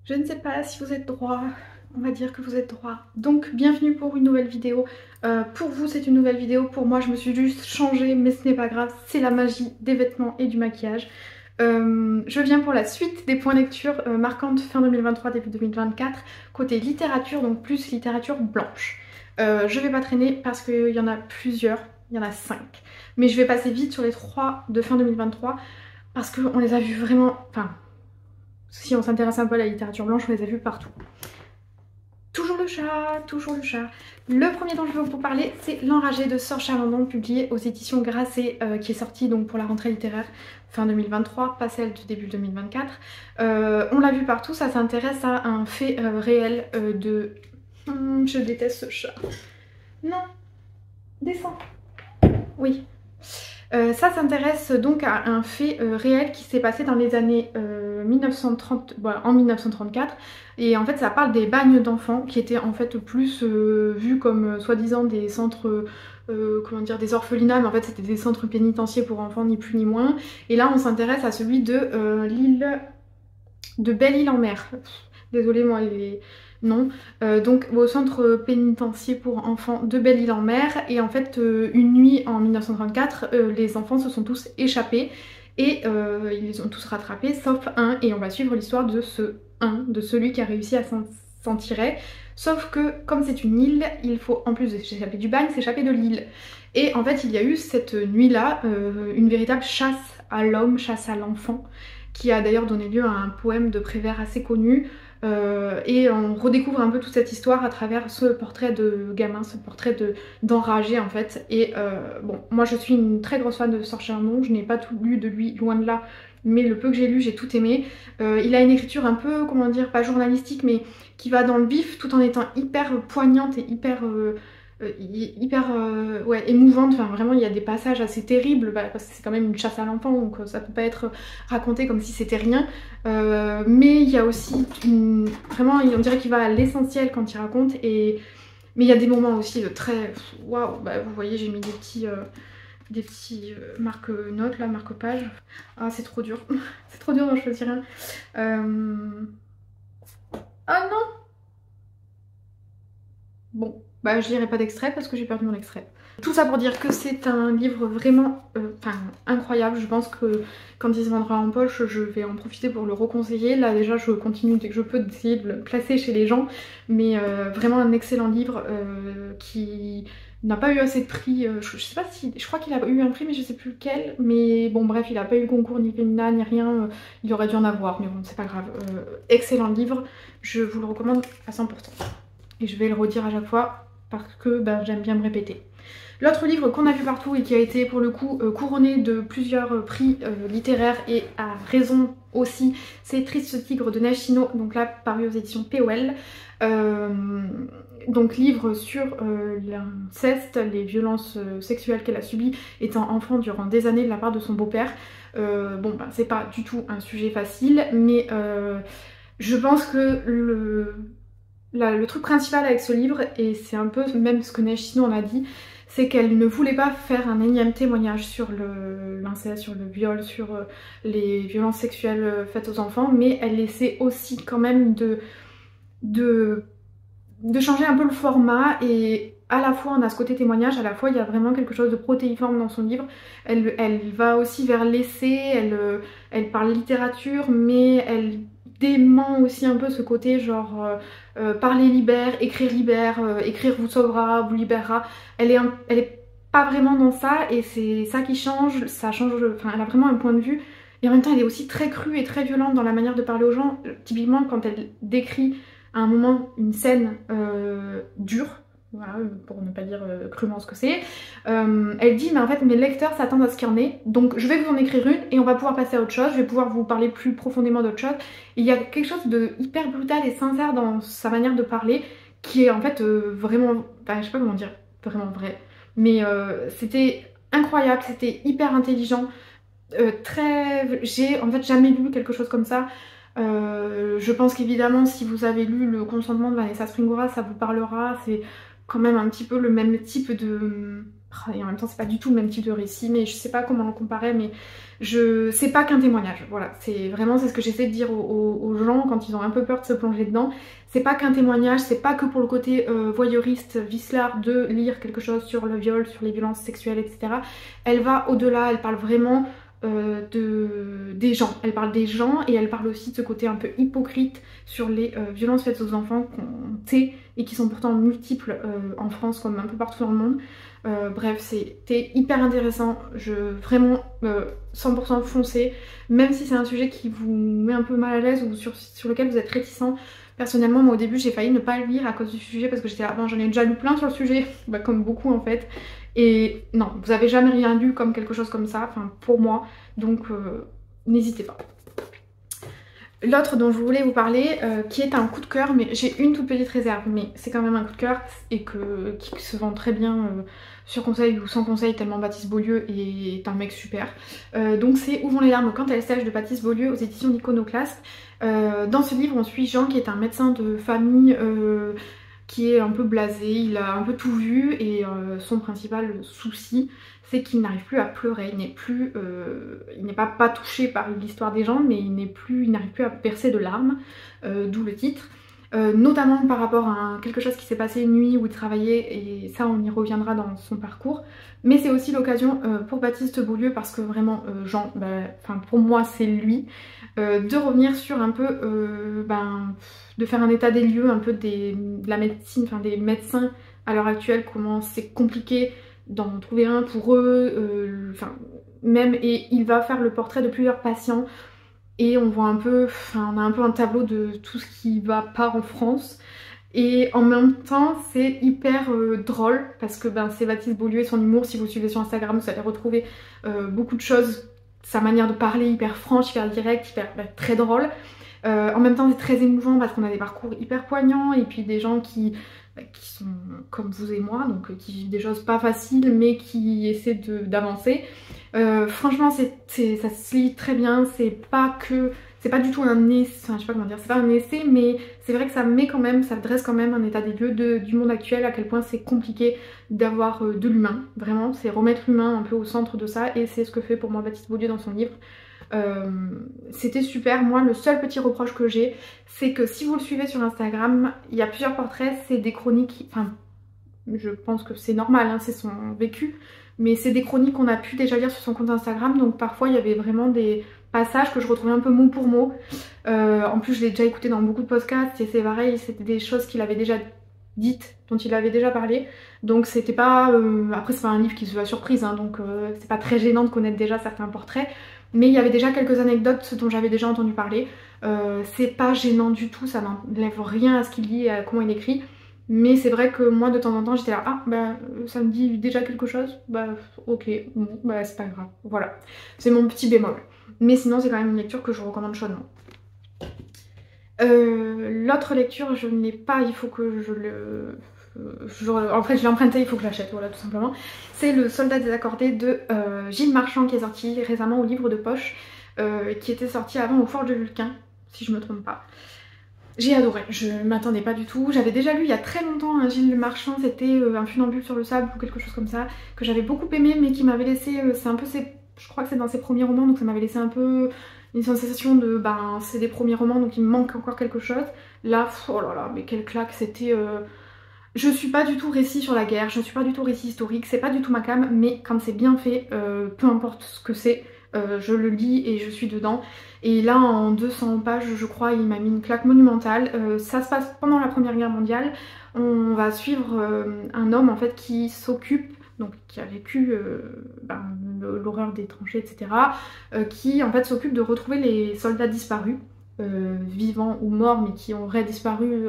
Je ne sais pas si vous êtes droit, on va dire que vous êtes droit. Donc bienvenue pour une nouvelle vidéo. Pour vous c'est une nouvelle vidéo, pour moi je me suis juste changée mais ce n'est pas grave, c'est la magie des vêtements et du maquillage. Je viens pour la suite des points lecture marquantes fin 2023, début 2024, côté littérature, donc plus littérature blanche. Je vais pas traîner parce qu'il y en a plusieurs, il y en a 5. Mais je vais passer vite sur les 3 de fin 2023 parce qu'on les a vus vraiment... Enfin, si on s'intéresse un peu à la littérature blanche, on les a vus partout. Toujours le chat, toujours le chat. Le premier dont je vais vous parler, c'est L'Enragé de Sir Chalandon, publié aux éditions Grasset, qui est sorti donc pour la rentrée littéraire fin 2023, pas celle du début 2024. On l'a vu partout, ça s'intéresse à un fait réel de... je déteste ce chat. Non, descends. Oui. Ça s'intéresse donc à un fait réel qui s'est passé dans les années 1930, voilà, en 1934. Et en fait ça parle des bagnes d'enfants qui étaient en fait plus vus comme soi-disant des centres, comment dire, des orphelinats, mais en fait c'était des centres pénitentiaires pour enfants ni plus ni moins. Et là on s'intéresse à celui de l'île de Belle-Île-en-Mer. Désolée moi les... Non, donc au centre pénitentiaire pour enfants de Belle-Île-en-Mer, et en fait une nuit en 1934 les enfants se sont tous échappés et ils les ont tous rattrapés sauf un, et on va suivre l'histoire de ce un, de celui qui a réussi à s'en tirer, sauf que comme c'est une île, il faut en plus de s'échapper du bagne, s'échapper de l'île. Et en fait il y a eu cette nuit là une véritable chasse à l'homme, chasse à l'enfant, qui a d'ailleurs donné lieu à un poème de Prévert assez connu. Et on redécouvre un peu toute cette histoire à travers ce portrait de gamin, ce portrait d'enragé en fait. Et bon, moi je suis une très grosse fan de Sir Chalandon, je n'ai pas tout lu de lui, loin de là, mais le peu que j'ai lu j'ai tout aimé. Il a une écriture un peu, comment dire, pas journalistique, mais qui va dans le vif tout en étant hyper poignante et hyper ouais, émouvante. Enfin vraiment il y a des passages assez terribles, parce que c'est quand même une chasse à l'enfant, donc ça peut pas être raconté comme si c'était rien. Mais il y a aussi vraiment on dirait qu'il va à l'essentiel quand il raconte, mais il y a des moments aussi de très... Waouh, bah, vous voyez j'ai mis des petits marque-notes là, marque-page. Ah c'est trop dur, c'est trop dur d'en choisir un. Ah non. Bon, bah je lirai pas d'extrait parce que j'ai perdu mon extrait. Tout ça pour dire que c'est un livre vraiment incroyable. Je pense que quand il se vendra en poche, je vais en profiter pour le reconseiller. Là déjà je continue dès que je peux d'essayer de le placer chez les gens. Mais vraiment un excellent livre qui n'a pas eu assez de prix. Je sais pas si... Je crois qu'il a eu un prix mais je sais plus lequel. Mais bon bref, il a pas eu concours ni féminin ni rien. Il aurait dû en avoir mais bon c'est pas grave. Excellent livre, je vous le recommande à 100%. Et je vais le redire à chaque fois parce que bah, j'aime bien me répéter. L'autre livre qu'on a vu partout et qui a été pour le coup couronné de plusieurs prix littéraires, et à raison aussi, c'est Triste Tigre de Neige Chino, donc là paru aux éditions POL. Donc livre sur l'inceste, les violences sexuelles qu'elle a subies étant enfant durant des années de la part de son beau-père. Bon bah c'est pas du tout un sujet facile, mais je pense que le truc principal avec ce livre, et c'est un peu même ce que Neige Chino en a dit, c'est qu'elle ne voulait pas faire un énième témoignage sur l'inceste, sur le viol, sur les violences sexuelles faites aux enfants, mais elle essaie aussi quand même de changer un peu le format, et à la fois on a ce côté témoignage, à la fois il y a vraiment quelque chose de protéiforme dans son livre. Elle va aussi vers l'essai, elle parle littérature, mais elle dément aussi un peu ce côté genre parler libère, écrire vous sauvera, vous libérera. Elle est pas vraiment dans ça, et c'est ça qui change, ça change, enfin elle a vraiment un point de vue, et en même temps elle est aussi très crue et très violente dans la manière de parler aux gens. Typiquement quand elle décrit à un moment une scène dure, voilà, pour ne pas dire crûment ce que c'est, elle dit mais en fait mes lecteurs s'attendent à ce qu'il y en ait, donc je vais vous en écrire une et on va pouvoir passer à autre chose, je vais pouvoir vous parler plus profondément d'autre chose. Et il y a quelque chose de hyper brutal et sincère dans sa manière de parler qui est en fait vraiment, enfin je sais pas comment dire, vraiment vrai, mais c'était incroyable, c'était hyper intelligent, j'ai en fait jamais lu quelque chose comme ça. Je pense qu'évidemment si vous avez lu Le Consentement de Vanessa Springora ça vous parlera, c'est quand même un petit peu le même type et en même temps c'est pas du tout le même type de récit, mais je sais pas comment le comparer, mais c'est pas qu'un témoignage, voilà, c'est ce que j'essaie de dire aux gens quand ils ont un peu peur de se plonger dedans. C'est pas qu'un témoignage, c'est pas que pour le côté voyeuriste, vicelard de lire quelque chose sur le viol, sur les violences sexuelles, etc. Elle va au-delà, elle parle vraiment des gens. Elle parle des gens et elle parle aussi de ce côté un peu hypocrite sur les violences faites aux enfants qu'on sait et qui sont pourtant multiples en France comme un peu partout dans le monde. Bref, c'était hyper intéressant, vraiment 100% foncé, même si c'est un sujet qui vous met un peu mal à l'aise ou sur lequel vous êtes réticent. Personnellement, moi au début j'ai failli ne pas le lire à cause du sujet parce que j'étais là, bon, j'en ai déjà lu plein sur le sujet, bah, comme beaucoup en fait. Et non, vous avez jamais rien lu comme quelque chose comme ça, enfin pour moi, donc n'hésitez pas. L'autre dont je voulais vous parler, qui est un coup de cœur, mais j'ai une toute petite réserve, mais c'est quand même un coup de cœur et qui se vend très bien sur conseil ou sans conseil, tellement Baptiste Beaulieu est un mec super. Donc c'est Où vont les larmes quand elles sèchent de Baptiste Beaulieu aux éditions d'Iconoclaste. Dans ce livre on suit Jean qui est un médecin de famille qui est un peu blasé, il a un peu tout vu et son principal souci c'est qu'il n'arrive plus à pleurer, il n'est pas touché par l'histoire des gens, mais il n'arrive plus à verser de larmes, d'où le titre. Notamment par rapport à quelque chose qui s'est passé une nuit où il travaillait, et ça on y reviendra dans son parcours. Mais c'est aussi l'occasion pour Baptiste Beaulieu, parce que vraiment Jean, pour moi c'est lui, de revenir sur un peu, de faire un état des lieux un peu de la médecine, enfin des médecins à l'heure actuelle, comment c'est compliqué d'en trouver un pour eux, et il va faire le portrait de plusieurs patients et on voit un peu, on a un peu un tableau de tout ce qui va pas en France et en même temps c'est hyper drôle parce que c'est Baptiste Beaulieu et son humour. Si vous le suivez sur Instagram vous allez retrouver beaucoup de choses, sa manière de parler hyper franche, hyper directe, très drôle. En même temps c'est très émouvant parce qu'on a des parcours hyper poignants et puis des gens qui sont comme vous et moi, donc qui vivent des choses pas faciles mais qui essaient d'avancer. Franchement ça se lit très bien, c'est pas du tout un essai, je sais pas comment dire, c'est pas un essai, mais c'est vrai que ça dresse quand même un état des lieux du monde actuel, à quel point c'est compliqué d'avoir de l'humain, vraiment, c'est remettre l'humain un peu au centre de ça, et c'est ce que fait pour moi Baptiste Beaulieu dans son livre. C'était super. Moi le seul petit reproche que j'ai, c'est que si vous le suivez sur Instagram, il y a plusieurs portraits, c'est des chroniques, je pense que c'est normal, hein, c'est son vécu, mais c'est des chroniques qu'on a pu déjà lire sur son compte Instagram, donc parfois il y avait vraiment des passages que je retrouvais un peu mot pour mot. En plus je l'ai déjà écouté dans beaucoup de podcasts et c'est pareil, c'était des choses qu'il avait déjà dites, dont il avait déjà parlé, donc c'était pas... après c'est pas un livre qui se veut à surprise, hein, donc c'est pas très gênant de connaître déjà certains portraits, mais il y avait déjà quelques anecdotes dont j'avais déjà entendu parler. C'est pas gênant du tout, ça n'enlève rien à ce qu'il dit et à comment il écrit. Mais c'est vrai que moi de temps en temps j'étais là, ça me dit déjà quelque chose, ok, bon, c'est pas grave, voilà. C'est mon petit bémol. Mais sinon c'est quand même une lecture que je recommande chaudement. L'autre lecture je ne l'ai pas, il faut que en fait je l'ai emprunté, il faut que je l'achète, voilà tout simplement. C'est Le Soldat désaccordé de Gilles Marchand qui est sorti récemment au livre de poche, qui était sorti avant au Forges de Vulcain, si je me trompe pas. J'ai adoré, je m'attendais pas du tout. J'avais déjà lu il y a très longtemps un Gilles Marchand, c'était Un funambule sur le sable ou quelque chose comme ça, que j'avais beaucoup aimé mais qui m'avait laissé, je crois que c'est dans ses premiers romans, donc ça m'avait laissé un peu une sensation de c'est des premiers romans donc il me manque encore quelque chose. Là, oh là là, mais quelle claque, c'était... Je suis pas du tout récit sur la guerre, je suis pas du tout récit historique, c'est pas du tout ma came, mais quand c'est bien fait, peu importe ce que c'est, je le lis et je suis dedans. Et là en 200 pages je crois il m'a mis une claque monumentale. Ça se passe pendant la Première Guerre mondiale. On va suivre un homme en fait qui s'occupe, donc qui a vécu l'horreur des tranchées etc, qui en fait s'occupe de retrouver les soldats disparus, vivants ou morts mais qui auraient disparu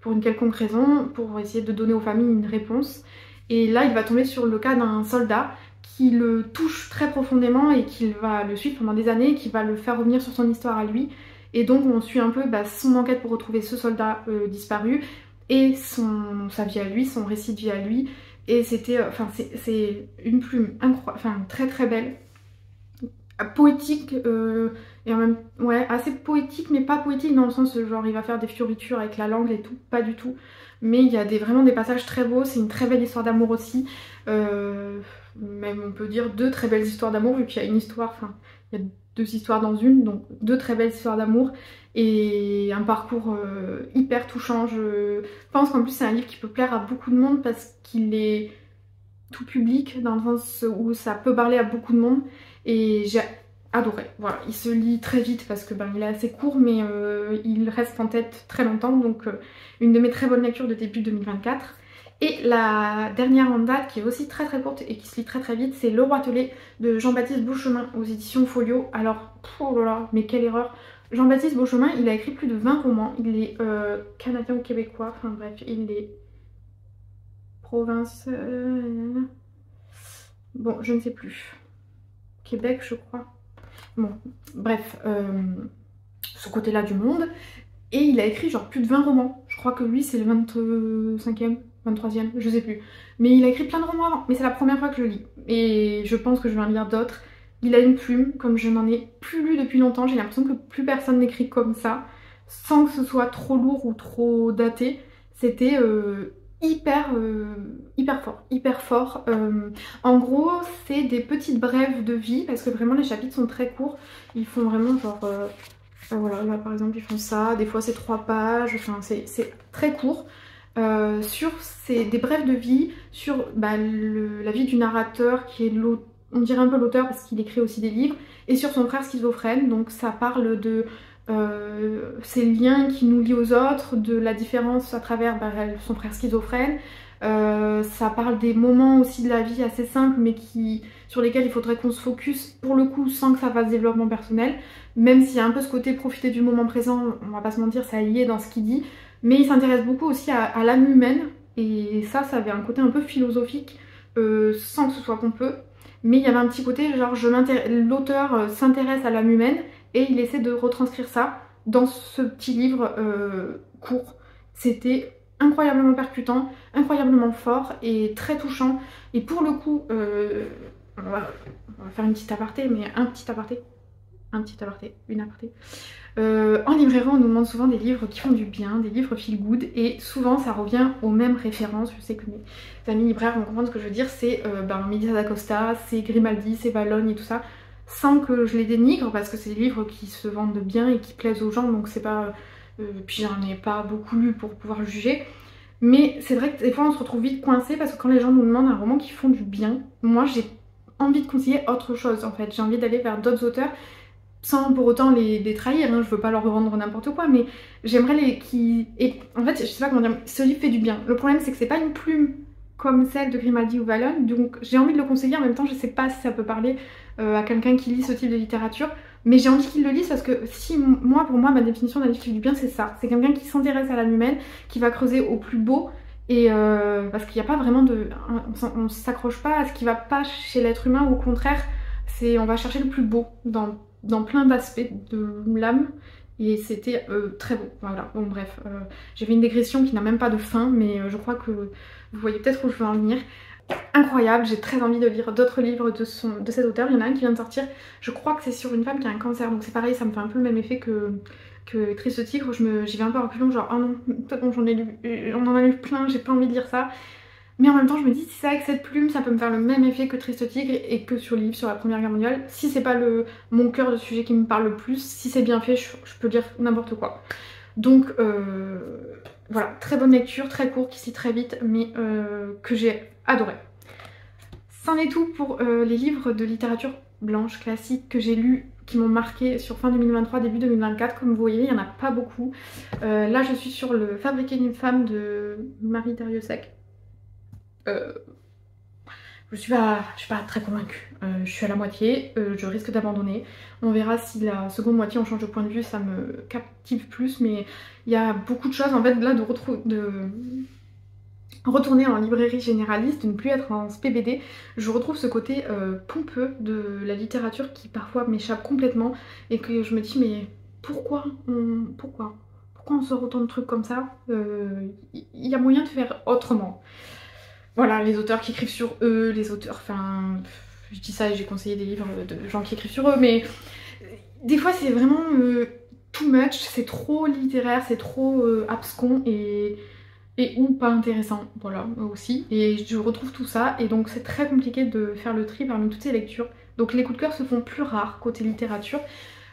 pour une quelconque raison, pour essayer de donner aux familles une réponse. Et là il va tomber sur le cas d'un soldat qui le touche très profondément et qu'il va le suivre pendant des années, qui va le faire revenir sur son histoire à lui. Et donc on suit un peu son enquête pour retrouver ce soldat disparu et sa vie à lui, son récit de vie à lui. Et c'était, c'est une plume incroyable, très très belle, poétique et en même ouais, assez poétique, mais pas poétique dans le sens genre il va faire des fioritures avec la langue et tout, pas du tout. Mais il y a vraiment des passages très beaux, c'est une très belle histoire d'amour aussi. Même on peut dire deux très belles histoires d'amour, vu qu'il y a une histoire, enfin il y a deux histoires dans une, donc deux très belles histoires d'amour et un parcours hyper touchant. Je pense qu'en plus c'est un livre qui peut plaire à beaucoup de monde parce qu'il est tout public, dans le sens où ça peut parler à beaucoup de monde, et j'ai adoré. Voilà, il se lit très vite parce que il est assez court, mais il reste en tête très longtemps, donc une de mes très bonnes lectures de début 2024. Et la dernière en date, qui est aussi très très courte et qui se lit très très vite, c'est Le Roi Telé de Jean-Baptiste Beauchemin aux éditions Folio. Alors, oh là là, mais quelle erreur! Jean-Baptiste Beauchemin, il a écrit plus de 20 romans, il est canadien ou québécois, enfin bref, il est province... bon, je ne sais plus. Québec, je crois. Bon, bref, ce côté-là du monde. Et il a écrit genre plus de 20 romans. Je crois que lui, c'est le 25e, 23e, je sais plus. Mais il a écrit plein de romans avant. Mais c'est la première fois que je le lis. Et je pense que je vais en lire d'autres. Il a une plume, comme je n'en ai plus lu depuis longtemps. J'ai l'impression que plus personne n'écrit comme ça, sans que ce soit trop lourd ou trop daté. C'était hyper fort, hyper fort. En gros, c'est des petites brèves de vie, parce que vraiment les chapitres sont très courts. Ils font vraiment genre... voilà, là par exemple ils font ça, des fois c'est 3 pages, enfin c'est très court. C'est des brèves de vie sur la vie du narrateur qui est on dirait un peu l'auteur parce qu'il écrit aussi des livres, et sur son frère schizophrène. Donc ça parle de ces liens qui nous lient aux autres, de la différence à travers son frère schizophrène. Ça parle des moments aussi de la vie assez simples mais sur lesquels il faudrait qu'on se focus pour le coup sans que ça fasse développement personnel, même s'il y a un peu ce côté profiter du moment présent, on va pas se mentir, ça y est dans ce qu'il dit, mais il s'intéresse beaucoup aussi à l'âme humaine, et ça avait un côté un peu philosophique sans que ce soit pompeux, mais il y avait un petit côté genre l'auteur s'intéresse à l'âme humaine et il essaie de retranscrire ça dans ce petit livre court. C'était incroyablement percutant, incroyablement fort et très touchant. Et pour le coup, on va faire une petite aparté, mais une aparté. En librairie, on nous demande souvent des livres qui font du bien, des livres feel good, et souvent ça revient aux mêmes références. Je sais que mes amis libraires vont comprendre ce que je veux dire, c'est Melissa d'Acosta, c'est Grimaldi, c'est Valogne et tout ça, sans que je les dénigre, parce que c'est des livres qui se vendent bien et qui plaisent aux gens, donc c'est pas... puis j'en ai pas beaucoup lu pour pouvoir juger. Mais c'est vrai que des fois on se retrouve vite coincé, parce que quand les gens nous demandent un roman qui font du bien, moi j'ai envie de conseiller autre chose en fait. J'ai envie d'aller vers d'autres auteurs, sans pour autant les trahir, hein. Je veux pas leur vendre n'importe quoi, mais j'aimerais et en fait je sais pas comment dire, ce livre fait du bien. Le problème c'est que c'est pas une plume comme celle de Grimaldi ou Valogne, donc j'ai envie de le conseiller. En même temps je sais pas si ça peut parler à quelqu'un qui lit ce type de littérature, mais j'ai envie qu'il le lise, parce que pour moi ma définition d'un livre qui fait du bien c'est ça, c'est quelqu'un qui s'intéresse à l'âme humaine, qui va creuser au plus beau, et parce qu'il n'y a pas vraiment on s'accroche pas à ce qui va pas chez l'être humain, au contraire on va chercher le plus beau dans plein d'aspects de l'âme, et c'était très beau. Voilà, bon bref, j'ai fait une digression qui n'a même pas de fin, mais je crois que vous voyez peut-être où je veux en venir. Incroyable, j'ai très envie de lire d'autres livres de cet auteur. Il y en a un qui vient de sortir, je crois que c'est sur une femme qui a un cancer, donc c'est pareil, ça me fait un peu le même effet que Triste Tigre. J'y vais un peu en reculons, genre oh non, on en a lu plein, j'ai pas envie de lire ça. Mais en même temps je me dis, si c'est avec cette plume ça peut me faire le même effet que Triste Tigre et que sur le livre sur la Première Guerre mondiale. Si c'est pas mon cœur de sujet qui me parle le plus, si c'est bien fait, je peux lire n'importe quoi. Donc voilà, très bonne lecture, très court, qui se lit très vite, mais que j'ai adoré. C'en est tout pour les livres de littérature blanche classique que j'ai lus, qui m'ont marqué sur fin 2023, début 2024. Comme vous voyez, il n'y en a pas beaucoup. Là je suis sur le Fabriquer d'une femme de Marie Darrieussecq. Je suis pas très convaincue. Je suis à la moitié, je risque d'abandonner. On verra si la seconde moitié on change de point de vue, ça me captive plus, mais il y a beaucoup de choses en fait là de retourner en librairie généraliste, de ne plus être en SPBD. Je retrouve ce côté pompeux de la littérature qui parfois m'échappe complètement, et que je me dis mais pourquoi on sort autant de trucs comme ça? Il y a moyen de faire autrement. Voilà, les auteurs qui écrivent sur eux, les auteurs, enfin, je dis ça et j'ai conseillé des livres de gens qui écrivent sur eux, mais des fois c'est vraiment too much, c'est trop littéraire, c'est trop abscon et ou pas intéressant, voilà, aussi. Et je retrouve tout ça, et donc c'est très compliqué de faire le tri parmi toutes ces lectures. Donc les coups de cœur se font plus rares côté littérature.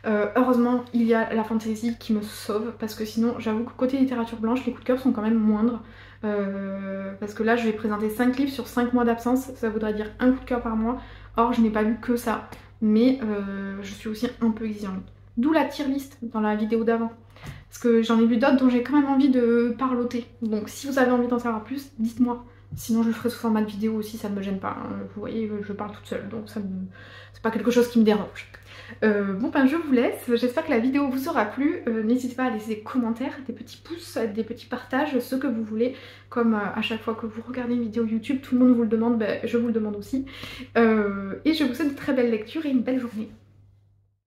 Heureusement, il y a la fantasy qui me sauve, parce que sinon, j'avoue que côté littérature blanche, les coups de cœur sont quand même moindres. Parce que là, je vais présenter 5 livres sur 5 mois d'absence, ça voudrait dire un coup de cœur par mois. Or, je n'ai pas lu que ça, mais je suis aussi un peu exigeante. D'où la tier list dans la vidéo d'avant. Parce que j'en ai lu d'autres dont j'ai quand même envie de parloter. Donc si vous avez envie d'en savoir plus, dites-moi. Sinon je le ferai sous format de vidéo aussi, ça ne me gêne pas. Vous voyez, je parle toute seule, donc c'est pas quelque chose qui me dérange. Bon ben je vous laisse, j'espère que la vidéo vous aura plu. N'hésitez pas à laisser des commentaires, des petits pouces, des petits partages, ce que vous voulez. Comme à chaque fois que vous regardez une vidéo YouTube, tout le monde vous le demande, ben, je vous le demande aussi. Et je vous souhaite de très belles lectures et une belle journée.